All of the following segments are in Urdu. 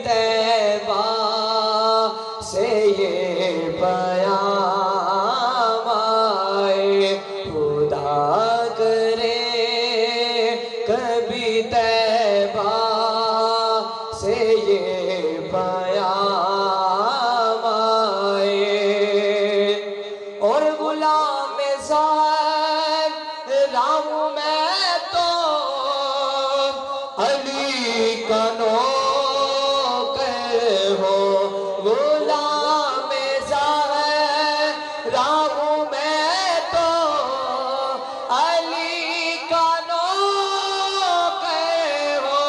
طیبہ سے یہ پیام آئے خدا کرے کبھی طیبہ سے یہ پیام آئے اور غلام زہرا ہوں میں تو علی کا نوکر ہو غلام زہرا ہوں میں تو علی کا نوکر ہو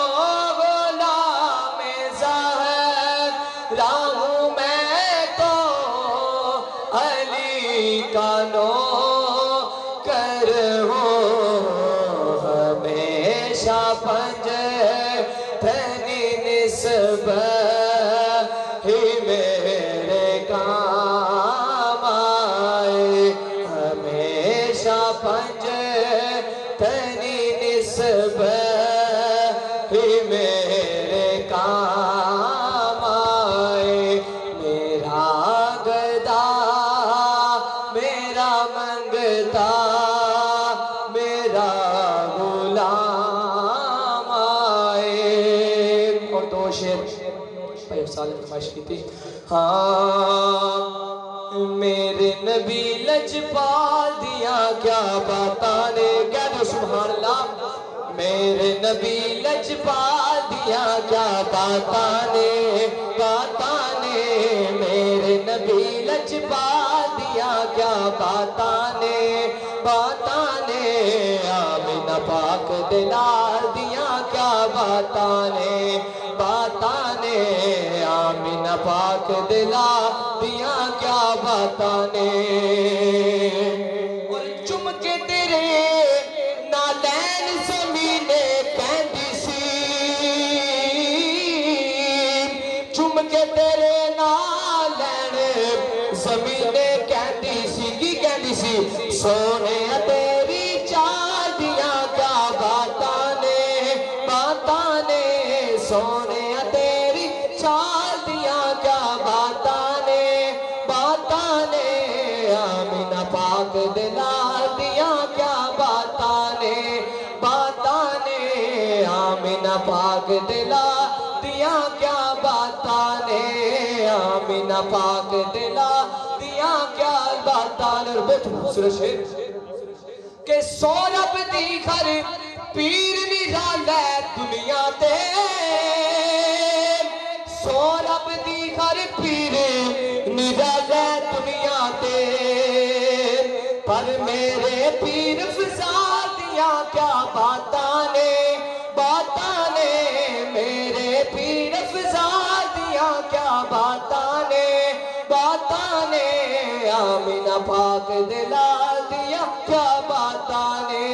غلام زہرا ہوں میں تو علی کا نوکر ہو ہمیشہ پنجتنی نسبت ہی میرے کام آئے ہمیشہ پنجتنی نسبت ہی میرے کام آئے میرا گدا میرا منگتا میرا غلام آئے اور دو شعر بھائی سال فرمائش کی تھی ہاں میرے نبی لجپال دیا کیا باتاں نے کہہ دو سبحان اللہ میرے نبی لجپال دیا کیا باتاں نے میرے نبی لجپال دیا کیا باتاں نے آمینہ پاک دلال دیا کیا باتاں نے آمینہ پاک دلال دیا کیا باتاں نے اور چم کے تیرے نالین زمینے کہندی سی چم کے تیرے نالین زمینے کہندی سی کی کہندی سی سونے تیری چال دیا کیا باتاں نے سونے تیری چال دیا کیا باتاں نے آمینہ پاک دلال دیا کیا باتاں نے آمینہ پاک دلال دیا کیا باتاں نے آمینہ پاک دلال دیا کیا باتاں نے بہت خوبصورت شعر کہ سورب دی گھر پیر نرالہ دنیا تے سورب دی گھر پیر نرالہ دنیا تے پر میرے پیر فضا دیا کیا باتاں نے میرے پیر فضا دیا کیا باتاں نے آمینہ پاک دلال دیا کیا باتاں نے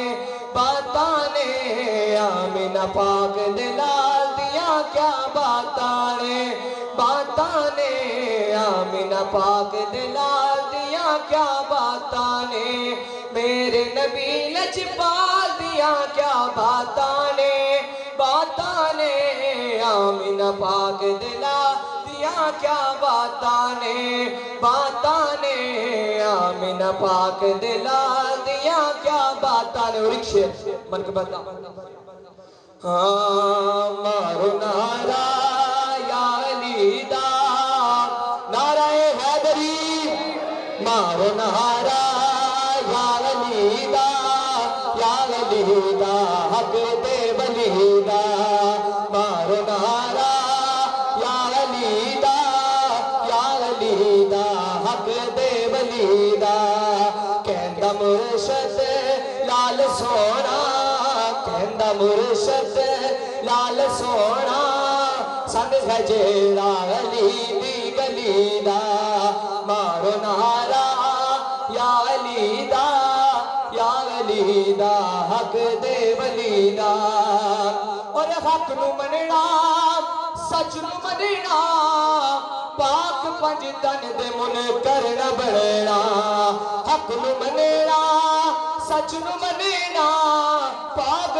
آمینہ پاک دلال دیا کیا باتاں نے آمینہ پاک دلال دیا کیا باتاں نے میرے نبی لجپال دیا کیا باتاں نے آمینہ پاک دلال دیا کیا باتاں نے آمینہ پاک دلال دیا کیا باتاں نے اور ایک شعر من کے بتا ہاں مارو نعرہ یا علی دا نعرہ حیدری مارو نعرہ یا علی دا حق دے ولی دا مارو نعرہ یا علی دا حق دے ولی دا کہندہ مرشد لال سونا کہندہ مرشد لال سونا سنگ جیڑا علی دی گلی دا مارو نعرہ یا علی دا حق دے ولی دا اور حق نو مننا سچ نو مننا پاک پنج تن دے منکر نہ بننا حق نو مننا سچ نو مننا پاک